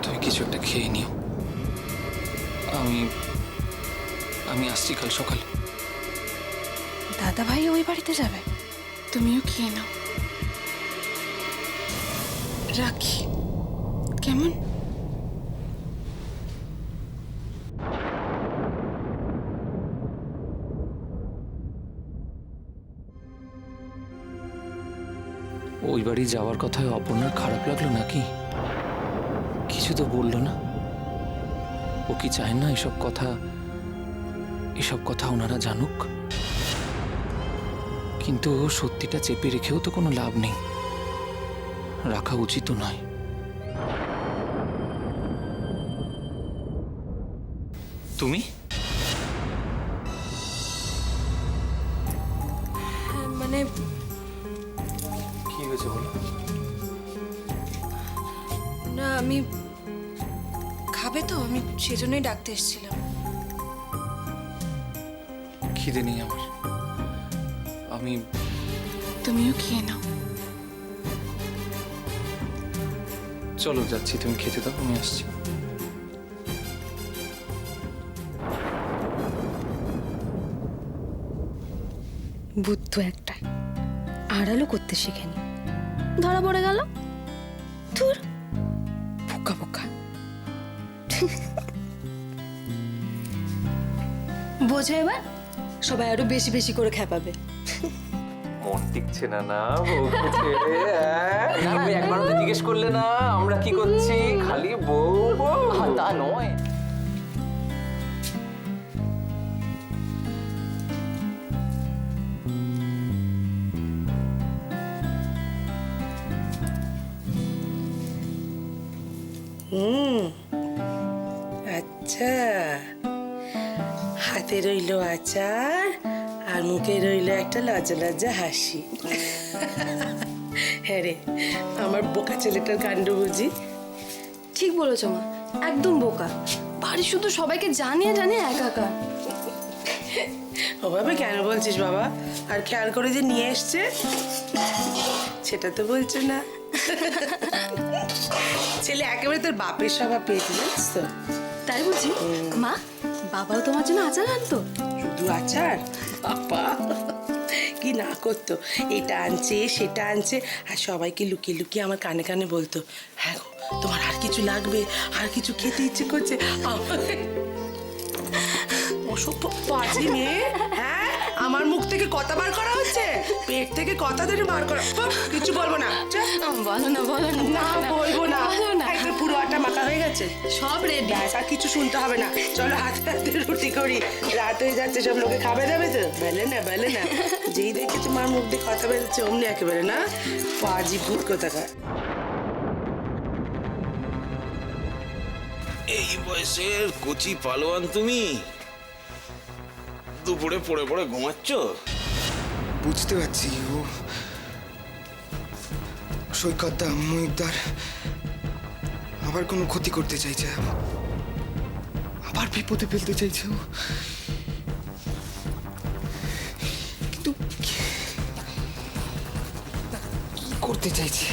তুমি কিছু একটা খেয়ে নিও। আমি আমি আসছি কাল সকালে। দাদা ভাই ওই বাড়িতে যাবে, তুমিও খেয়ে নাও। রাখি কেমন? ওই বাড়ি যাওয়ার কথায় অপর্ণার খারাপ লাগলো নাকি? কিছু তো বললো না। ও কি চায় না এসব কথা ওনারা জানুক? কিন্তু সত্যিটা চেপে রেখেও তো কোনো লাভ নেই, রাখা উচিত নয়। তুমি মানে কি হয়েছে বলো? না, আমি খাবে তো, আমি সেজন্যই ডাকতে এসেছিলাম। খিদে নেই আমার। তুমিও খেয়ে নাও। চলো যাচ্ছি, তুমি খেতে দাও, আমি আসছি। বুদ্ধ একটা, আড়ালো করতে শিখেনি, ধরা পড়ে গেল। ধুর, বোকা বোকা। বোঝো এবার, সবাই আরো বেশি বেশি করে খেপাবে। মন টিকছে না না বউকে ছেড়ে। তুমি একবার তো জিজ্ঞেস করলে না আমরা কি করছি, খালি বউ বউ। তা নয়। আচ্ছা, হাতে রইলো আচার আর মুখে রইলো একটা লজ্জা লজ্জা হাসি। হ্যাঁ রে, আমার বোকা ছেলেটার কাণ্ড বুঝি। ঠিক বলেছো মা, একদম বোকা। বাড়ি শুধু সবাইকে জানিয়ে জানিয়ে একাকার। ওভাবে কেন বলছিস বাবা? আর খেয়াল করে যে নিয়ে এসছে সেটা তো বলছো না। ছেলে একেবারে তোর বাপের স্বভাব পেয়েছে, জানিস তো। তাই বুঝি? মা, বাবাও তোমার জন্য আচার আনতো? শুধু আচার? বাবা কি না করতো, এটা আনছে সেটা আনছে, আর সবাইকে লুকিয়ে লুকিয়ে আমার কানে কানে বলতো, হ্যাঁ গো তোমার আর কিছু লাগবে, আর কিছু খেতে ইচ্ছে করছে। অসভ্য পাজি মেয়ে। হ্যাঁ, আমার মুখ থেকে কথা বার করা হচ্ছে, পেট থেকে কথা ধরে বার করা। কিছু বলবো না। বলো না, বলো না। না বলবো না। বলো না। একদম পুরো আটা মাখা হয়ে গেছে, সব রেডি। আর কিছু শুনতে হবে না। চলো হাতে হাতে রুটি করি, রাত হয়ে যাচ্ছে, সব লোকে খাবে যাবে তো। বেলে না যেই দেখে তোমার মুখ দিয়ে কথা বেরোচ্ছে অমনি একেবারে না পাজি ভূত কোথাকার। এই বয়সের কচি পালোয়ান তুমি, দুপুরে পড়ে পড়ে ঘুমাচ্ছ? বুঝতে পারছি ও সৈকতদা মহিকদার আবার কোনো ক্ষতি করতে চাইছে, আবার বিপদে ফেলতে চাইছে ও। কিন্তু কি করতে চাইছে,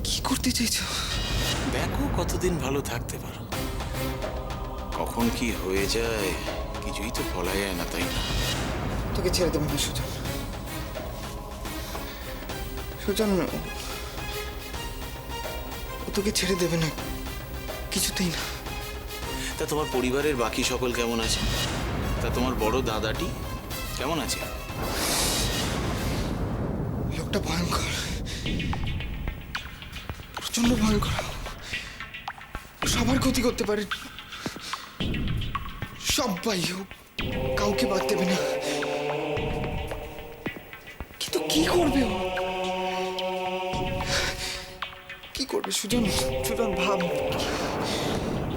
কি করতে চাইছো? দেখো কতদিন ভালো থাকতে পারো, কখন কি হয়ে যায় কিছুই তো বলা যায় না, তাই না? তোকে ছেড়ে দেবো না সুজন। সুজন, ও তোকে ছেড়ে দেবে না কিছুতেই না। তা তোমার পরিবারের বাকি সকল কেমন আছে? তা তোমার বড় দাদাটি কেমন আছে? লোকটা ভয়ঙ্কর, প্রচন্ড ভয়ঙ্কর, সবার ক্ষতি করতে পারে, সবাই, কাউকে বাদ দেবে না। কিন্তু কি করবে ও, কি করবে সুজন? সুজন ভাব,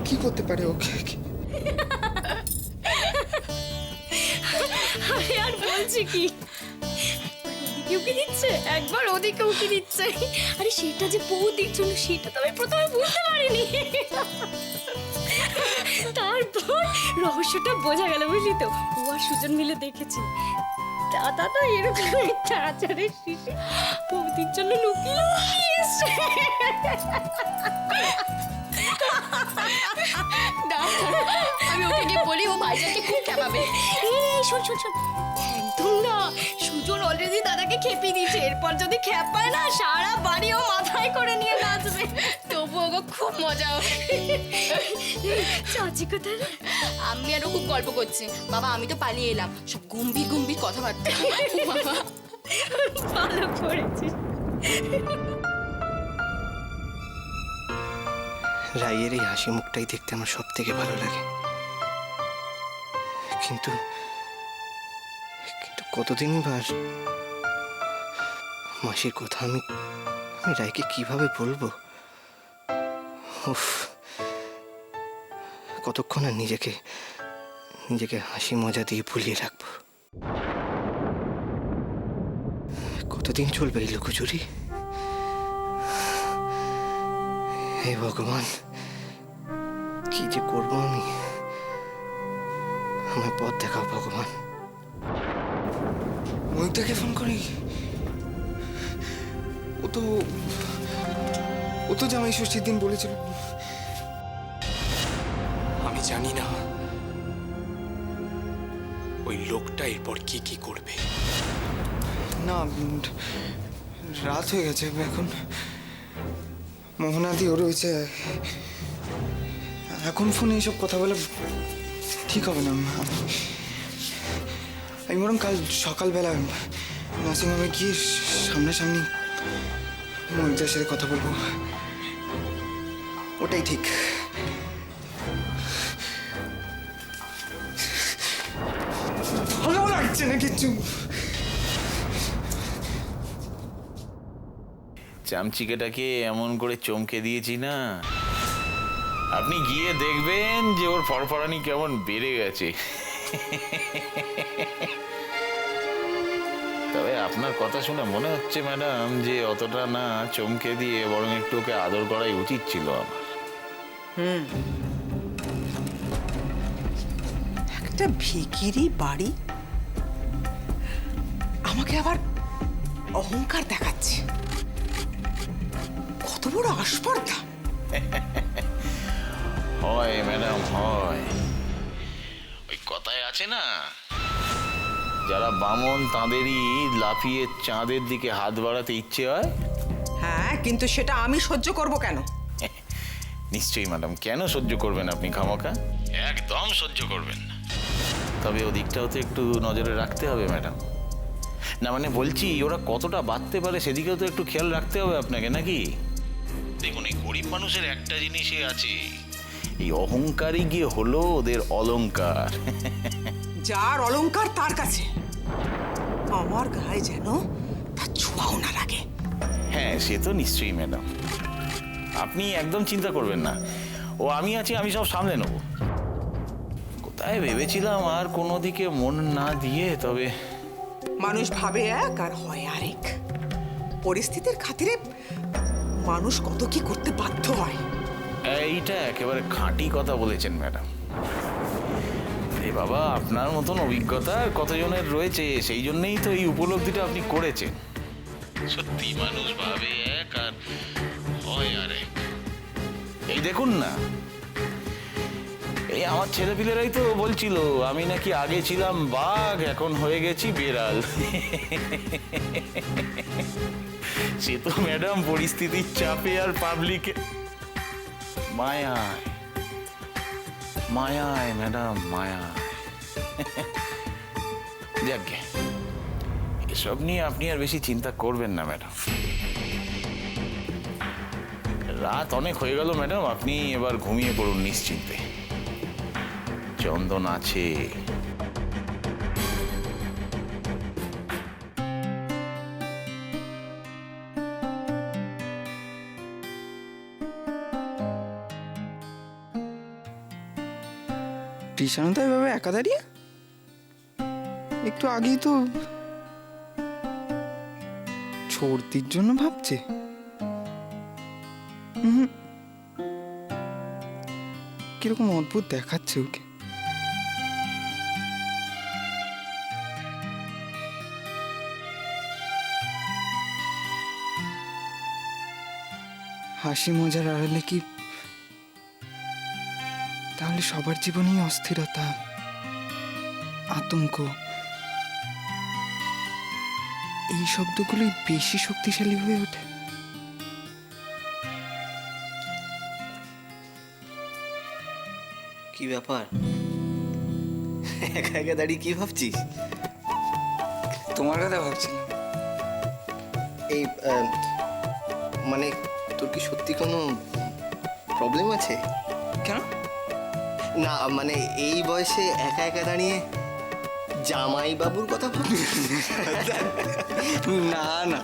কি করতে পারে ওকে? আরে আর বলছি কি, এদিকে উকি দিচ্ছে, একবার ওদিকে উকি দিচ্ছে। আরে সেটা যে বৌদির জন্য, সেটা তো আমি প্রথমে বুঝতে পারিনি। তারপর রহস্যটা বোঝা গেল, বুঝলি তো। ও আর সুজন মিলে দেখেছি দাদা তো এরকম একটা আচারের শিশি বৌদির জন্য লুকিয়ে লুকিয়ে এসছে। আমি ওকে গিয়ে বলি ও ভাইজানকে খুব খেপাবে। এই শোন শোন শোন, একদম না, সুজন অলরেডি দাদাকে খেপিয়ে দিয়েছে, এরপর যদি খেপায় না সারা বাড়ি ও মাথায় করে নিয়ে নাচবে, তবু ওকে খুব মজা হবে। চাচি কোথায় রে? আমি আরো খুব গল্প করছি। বাবা আমি তো পালিয়ে এলাম, সব গম্ভীর গম্ভীর কথাবার্তা। বাবা ভালো করেছিস। রাইয়ের এই হাসি মুখটাই দেখতে আমার সব থেকে ভালো লাগে, কিন্তু কিন্তু কতদিনই বার মাসির কথা আমি রায়কে কিভাবে বলবো? উফ, কতক্ষণ আর নিজেকে হাসি মজা দিয়ে ভুলিয়ে রাখবো? কতদিন চলবে এই লুকোচুরি? হে ভগবান, কি যে করবো আমি? আমার পথ দেখাও ভগবান। মহিতাকে ফোন করি, ও তো জামাই ষষ্ঠীর দিন বলেছিল। আমি জানি না ওই লোকটা এরপর কি কি করবে। না, রাত হয়ে গেছে এখন, মোহনাদিও রয়েছে, এখন ফোনে এইসব কথা বলে ঠিক হবে না। আমি বরং কাল সকালবেলা নার্সিংহোমে গিয়ে সামনাসামনি মহিতার সাথে কথা বলবো, ওটাই ঠিক। ভালো লাগছে না কিচ্ছু। চামচিকেটাকে এমন করে চমকে দিয়েছি না, আপনি গিয়ে দেখবেন যে ওর ফরফরানি কেমন বেড়ে গেছে। তবে আপনার কথা শুনে মনে হচ্ছে ম্যাডাম যে অতটা না চমকে দিয়ে বরং একটু ওকে আদর করাই উচিত ছিল আমার। একটা ভিখিরি বাড়ি, আমাকে আবার অহংকার দেখাচ্ছে। কত বড় আস্পর্ধা! হয় ম্যাডাম হয়, ওই কথায় আছে না, যারা বামন তাঁদেরই লাফিয়ে চাঁদের দিকে হাত বাড়াতে ইচ্ছে হয়। হ্যাঁ, কিন্তু সেটা আমি সহ্য করব কেন? নিশ্চয়ই ম্যাডাম, কেন সহ্য করবেন আপনি খামোকা? একদম সহ্য করবেন না। তবে ওদিকটাও তো একটু নজরে রাখতে হবে ম্যাডাম। না মানে বলছি, ওরা কতটা বাড়তে পারে সেদিকেও তো একটু খেয়াল রাখতে হবে আপনাকে, নাকি? দেখুন, এই গরিব মানুষের একটা জিনিসই আছে, এই অহংকারই গিয়ে হলো ওদের অলংকার। যার অলংকার তার কাছে, আমার গায়ে যেন তার ছোঁয়াও না লাগে। হ্যাঁ, সে তো নিশ্চয়ই ম্যাডাম, আপনি একদম চিন্তা করবেন না, ও আমি আছি, আমি সব সামলে নেব। কোথায় ভেবেছিলাম আর কোনো দিকে মন না দিয়ে, তবে মানুষ ভাবে এক আর হয় আরেক। পরিস্থিতির খাতিরে মানুষ কত কি করতে বাধ্য হয়। এইটা একেবারে খাঁটি কথা বলেছেন ম্যাডাম। এই বাবা, আপনার মতন অভিজ্ঞতা কতজনের রয়েছে, সেই জন্যই তো এই উপলব্ধিটা আপনি করেছেন। সত্যি মানুষ ভাবে এক আর হয় আরেক। এই দেখুন না, এই আমার ছেলেপিলেরাই তো বলছিল আমি নাকি আগে ছিলাম বাঘ, এখন হয়ে গেছি বেড়াল। সে তো ম্যাডাম পরিস্থিতির চাপে আর পাবলিকে মায়ায় মায়ায় ম্যাডাম, মায়ায়। যাকে এসব নিয়ে আপনি আর বেশি চিন্তা করবেন না ম্যাডাম। রাত অনেক হয়ে গেল ম্যাডাম, আপনি এবার ঘুমিয়ে পড়ুন নিশ্চিন্তে। চন্দন আছে। কৃষাণতা এভাবে একা দাঁড়িয়ে, একটু আগেই তো ছর্দির জন্য ভাবছে। কিরকম অদ্ভুত দেখাচ্ছে ওকে। হাসি মজার আড়ালে কি তাহলে সবার জীবনেই অস্থিরতা, আতঙ্ক, এই শব্দগুলোই বেশি শক্তিশালী হয়ে ওঠে? কি ব্যাপার, একা একা দাঁড়িয়ে কি ভাবছিস? তোমার কথা ভাবছিলাম। এই মানে তোর কি সত্যি কোনো প্রবলেম আছে? কেন? না মানে এই বয়সে একা একা দাঁড়িয়ে জামাই বাবুর কথা ভাবছিস? না না,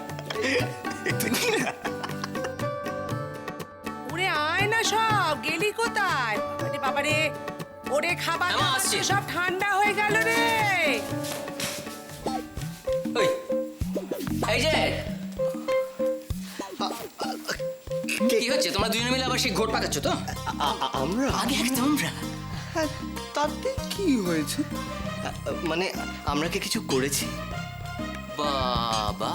উড়ে আয় না, সব গেলি কোথায়? আরে বাবারে, ওরে খাবার আমা, আসছি। সব ঠান্ডা হয়ে গেল রে। ওই এই যে কি হচ্ছে, তোমরা দুজনে মিলে আবার সেই ঘোট পাকাচ্ছ তো? আমরা আগে তোমরা হ্যাঁ, তাতে কি হয়েছে? মানে আমরা কি কিছু করেছি? বাবা,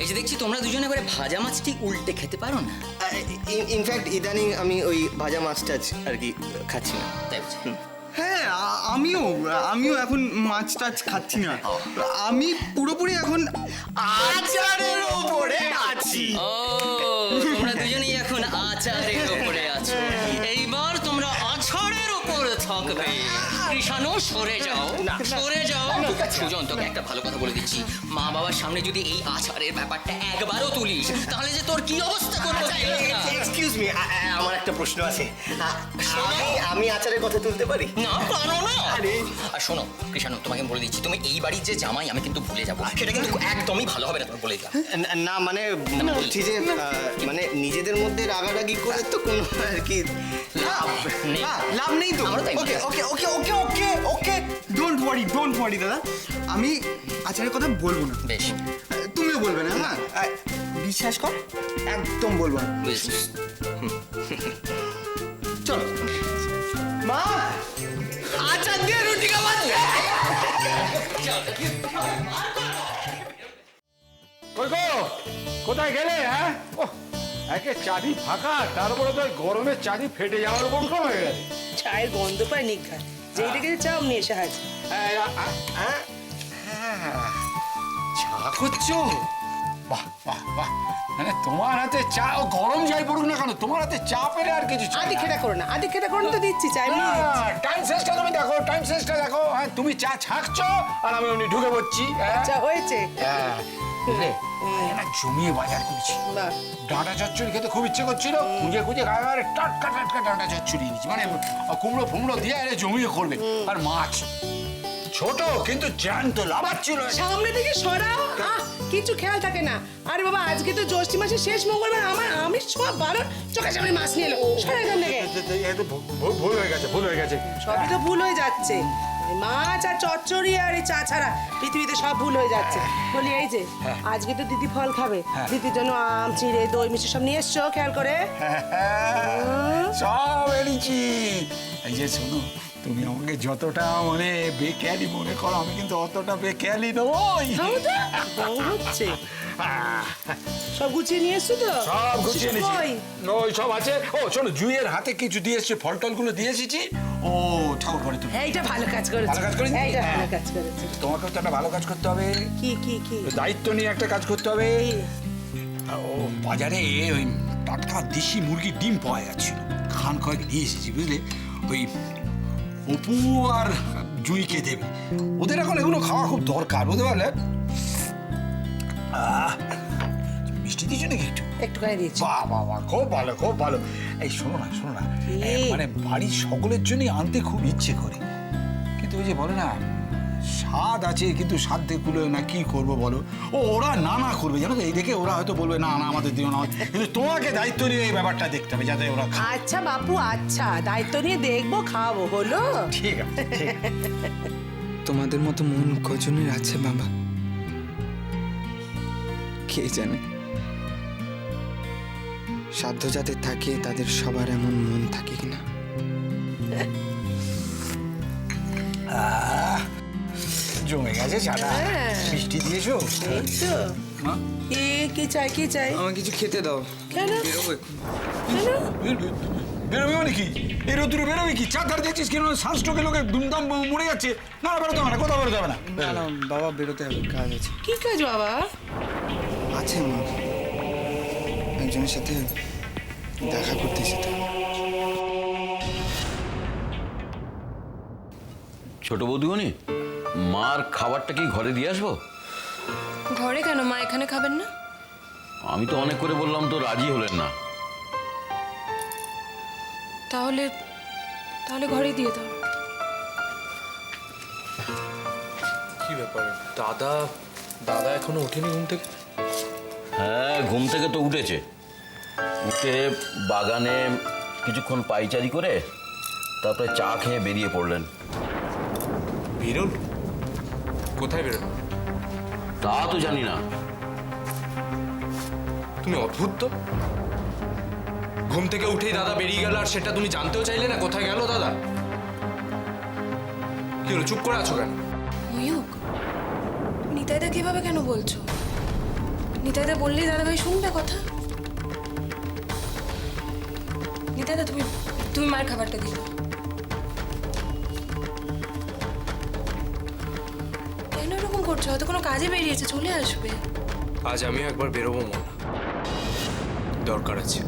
এই যে দেখছি তোমরা দুজনে এবারে ভাজা মাছ ঠিক উল্টে খেতে পারো না। ইনফ্যাক্ট ইদানিং আমি ওই ভাজা মাছ টাছ আর কি খাচ্ছি না। তাই বুঝি? হ্যাঁ, আমিও এখন মাছ টাছ খাচ্ছি না। আমি পুরোপুরি এখন আচারের ওপরে আছি। ও, তোমরা দুজনেই এখন আচারের উপরে আছো। এইবার তোমরা আচারের উপরে থাকবে। কৃষাণু সরে যাও, সরে যাও। সুজন, তোকে একটা ভালো কথা বলে দিচ্ছি, মা বাবার সামনে যদি এই আচারের ব্যাপারটা একবারও তুলিস তাহলে যে তোর কি অবস্থা করবো। এক্সকিউজ মি, আমার একটা প্রশ্ন আছে। আমি আচারের কথা তুলতে পারি? না, পারো না। আর শোনো কৃষাণু, তোমাকে বলে দিচ্ছি, তুমি এই বাড়ির যে জামাই আমি কিন্তু ভুলে যাবো, সেটা কিন্তু একদমই ভালো হবে না, তুমি বলে দিলাম। না মানে বলছি যে মানে নিজেদের মধ্যে রাগারাগি করে তো কোনো আর কি লাভ নেই। লাভ নেই তো। আমারও তাই মনে ওকে হয়। ওকে ওকে ওকে ওকে ওকে, ডোন্ট ওয়ারি দাদা, আমি আচারের কথা বলবো না। বেশ, তুমিও বলবে না? হ্যাঁ, বিশ্বাস কর, একদম বলবো না। বুঝেছি। চলো মা, আচার দিয়ে রুটি খাওয়াচ্ছে। কই গো, কোথায় গেলে? হ্যাঁ, ওহ, একে চাঁদি ফাঁকা, তারপরে তো ওই গরমে চাঁদি ফেটে যাওয়ার উপক্রম হয়ে গেছে। চায়ের গন্ধ পায় নিঘাত, যেই দেখে চাও নিয়ে এসে হাজির। চা করছো? বাহ বাহ বাহ, মানে তোমার হাতে চা, ও গরম যাই পড়ুক না কেন, তোমার হাতে চা পেলে আর কিছু চাই আদি খেটা করো না, আদি খেটা করো না তো দিচ্ছি, চাই নিয়ে দিচ্ছি। টাইম শেষটা তুমি দেখো, টাইম শেষটা দেখো। হ্যাঁ, তুমি চা ছাঁকছো আর আমি উনি ঢুকে পড়ছি। আচ্ছা হয়েছে। হ্যাঁ, বুঝলে? না, জমিয়ে বাজার করেছি। বাহ, ডাঁটা চচ্চড়ি খেতে খুব ইচ্ছে করছিল, খুঁজে খুঁজে একেবারে টাটকা টাটকা ডাঁটা চচ্চড়ি নিয়েছি, মানে কুমড়ো ফুমড়ো দিয়ে আরে জমিয়ে করবে। আর মাছ ছোট কিন্তু জ্যান্ত, লাফাচ্ছিল। সামনে থেকে সরাও, কিছু খেয়াল থাকে না। আরে বাবা, আজকে তো জ্যৈষ্ঠ মাসের শেষ মঙ্গলবার, আমার আমিষ ছোঁয়া বারণ, চোখের সামনে মাছ নিয়ে এলো, সরে এখান থেকে। এ তো ভুল হয়ে গেছে, ভুল হয়ে গেছে। সবই তো ভুল হয়ে যাচ্ছে, এই মাছ আর চচ্চড়ি আর এই চা ছাড়া পৃথিবীতে সব ভুল হয়ে যাচ্ছে। বলি এই যে আজকে তো দিদি ফল খাবে, দিদির জন্য আম, চিড়ে, দই মিষ্টি সব নিয়ে এসছো, খেয়াল করে। সব এনেছি। এই যে শোনো, তুমি আমাকে যতটা মানে বেখেয়ালি মনে করো, আমি কিন্তু অতটা বেখেয়ালি নই। হচ্ছে সব গুছিয়ে নিয়ে এসছো তো? সব গুছিয়ে নিয়েছি। কই? ওই সব আছে। ও শোনো, জুইয়ের হাতে কিছু দিয়ে এসছি, ফল টলগুলো দিয়ে এসেছি। ও ঠাকুর ঘরে তুমি। এইটা ভালো কাজ করেছে, ভালো কাজ করেছি? এইটা ভালো হ্যাঁ। কাজ করেছে। তোমাকেও তো একটা ভালো কাজ করতে হবে, কি কি কি? দায়িত্ব নিয়ে একটা কাজ করতে হবে। ও বাজারে ওই টাটকা দেশি মুরগির ডিম পাওয়া যাচ্ছিল, খান কয়েক নিয়ে এসেছি, বুঝলে? ওই অপু আর জুইকে দেবে, ওদের এখন এগুলো খাওয়া খুব দরকার, বুঝতে পারলে? মিষ্টি দিয়েছো নাকি একটু? একটুখানি দিয়েছি। বাহ বাহ বাহ, খুব ভালো খুব ভালো। এই শোনো না, শোনো না, মানে বাড়ির সকলের জন্যই আনতে খুব ইচ্ছে করে, কিন্তু ওই যে বলে না, স্বাদ আছে কিন্তু সাধ্যে কুলোয় না, কি করবো বলো? ওরা না করবে, জানো তো, এই দেখে ওরা হয়তো বলবে না না আমাদের দিও না, কিন্তু তোমাকে দায়িত্ব নিয়ে এই ব্যাপারটা দেখতে হবে যাতে ওরা খায়। আচ্ছা বাপু, আচ্ছা দায়িত্ব নিয়ে দেখবো, খাওয়াবো, হলো? ঠিক আছে, ঠিক আছে। তোমাদের মতো মন কজনের আছে বাবা, কে জানে? সাধ্য যাদের থাকে তাদের সবার এমন মন থাকে কিনা। জমে গেছে চাটা। মিষ্টি দিয়েছো? এই তো মা কি চাই কি চাই? আমাকে কিছু খেতে দাও। কেন? বেরোবো এখন। বেরোবে মানে কি? এই রোদ্দুরে বেরোবে কি? চারধারে দেখছিস কেন সানস্ট্রোকে লোকে দুমদাম মরে যাচ্ছে। না বেরোতে হবে না, কোথাও বেরোতে হবে না। না না বাবা, বেরোতে হবে, কাজ আছে। কি কাজ বাবা? আছে মা, একজনের সাথে দেখা করতে যেতে হবে। ছোট বৌদিমণি, মার খাবারটা কি ঘরে দিয়ে আসবো? ঘরে কেন, মা এখানে খাবেন না? আমি তো অনেক করে বললাম, তো রাজি হলেন না। তাহলে তাহলে ঘরে দিয়ে দাও। কি ব্যাপার, দাদা দাদা এখনো ওঠেনি ঘুম থেকে? হ্যাঁ, ঘুম থেকে তো উঠেছে। উঠে বাগানে কিছুক্ষণ পাইচারি করে তারপরে চা খেয়ে বেরিয়ে পড়লেন। বেরোন? কোথায় বেরোন? তা তো জানি না। তুমি অদ্ভুত তো। ঘুম থেকে উঠেই দাদা বেরিয়ে গেল, আর সেটা তুমি জানতেও চাইলে না কোথায় গেল দাদা? কি হলো, চুপ করে আছো কেন? ময়ূক, নিতাইদা কিভাবে কেন বলছো? নিতাইদা বললেই দাদাভাই শুনবে কথা। নিতাইদা, তুমি মার খাবারটা দিও। কেন এরকম করছো? হয়তো কোনো কাজে বেরিয়েছে, চলে আসবে। আজ আমিও একবার বেরোবো, মন দরকার আছে।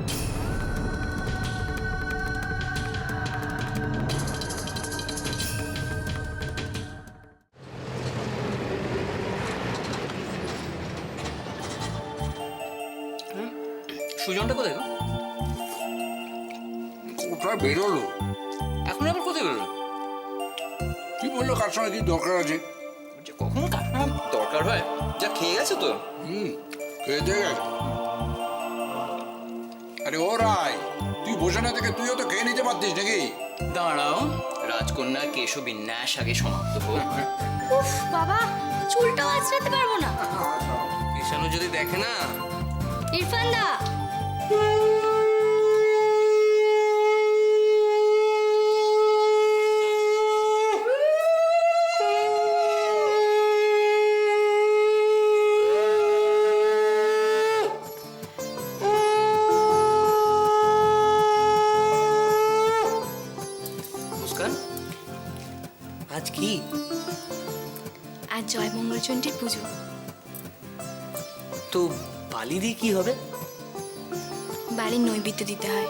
সুজনটা কোথায় গো? কোথায় বেরোলো? এখন আবার কোথায় বেরোলো? কি বললো, কার সঙ্গে কি দরকার আছে? কখন কার দরকার হয়? যা খেয়ে গেছে তো। খেয়ে দিয়ে গেছে। আরে ও রায়, তুই বসে না থেকে তুইও তো খেয়ে নিতে পারতিস নাকি? দাঁড়াও, রাজকন্যা কেশবিন্যাস আগে সমাপ্ত হোক। উফ বাবা, চুলটাও আঁচড়াতে পারবো না। ঈশানু যদি দেখে না। ইরফান দা, মুস্কান, আজ কি? আজ জয়মঙ্গলচণ্ডীর পুজো। তো বালি দিয়ে কি হবে? বাড়ির নৈবেদ্য দিতে হয়।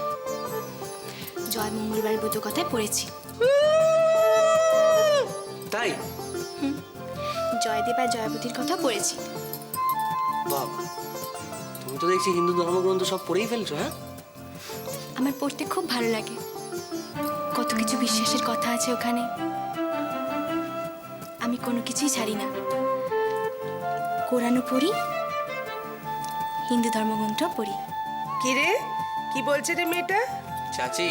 জয় মঙ্গলবার ব্রত কথায় পড়েছি। তাই? জয়দেব আর জয়বতীর কথা পড়েছি। বাবা, তুমি তো দেখছি হিন্দু ধর্মগ্রন্থ সব পড়েই ফেলছো। হ্যাঁ, আমার পড়তে খুব ভালো লাগে। কত কিছু বিশ্বাসের কথা আছে ওখানে। আমি কোনো কিছুই ছাড়ি না। কোরআনও পড়ি, হিন্দু ধর্মগ্রন্থ পড়ি। কি রে, কি বলছে রে মেয়েটা? চাচি,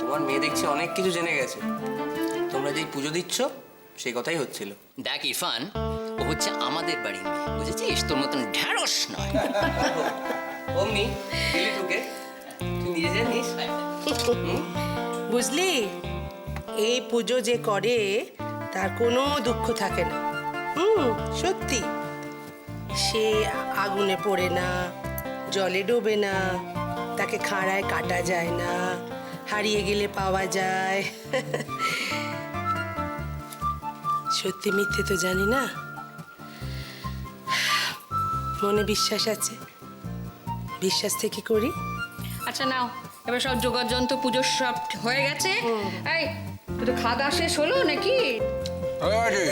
তোমার মেয়ে দেখছি অনেক কিছু জেনে গেছে। তোমরা যেই পুজো দিচ্ছ সেই কথাই হচ্ছিল। দেখ ইরফান, ও হচ্ছে আমাদের বাড়ির মেয়ে, বুঝেছিস? তোর মতন ঢ্যাঁড়স নয়। অমনি গেলি ঢুকে, তুই নিজে জানিস। বুঝলি, এই পুজো যে করে তার কোনো দুঃখ থাকে না। সত্যি। সে আগুনে পড়ে না, জলে ডোবে না, তাকে খাড়ায় কাটা যায় না, হারিয়ে গেলে পাওয়া যায়। সত্যি মিথ্যে তো জানি না, মনে বিশ্বাস আছে, বিশ্বাস থেকে করি। আচ্ছা নাও, এবার সব জোগাড় যন্ত্র পুজোর সব হয়ে গেছে। এই তো খাওয়া দাওয়া শেষ হলো নাকি? আরে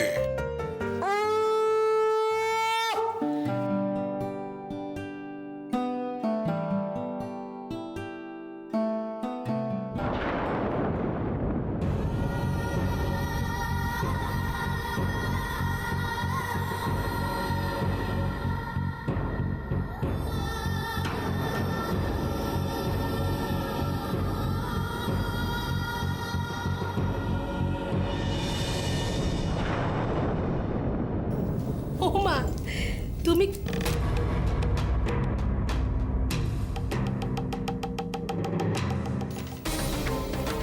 ও মা, তুমি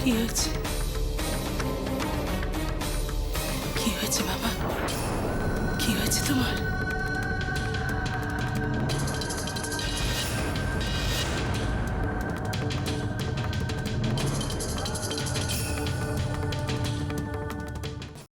কি হয়েছে? কি হয়েছে বাবা? কি হয়েছে তোমার?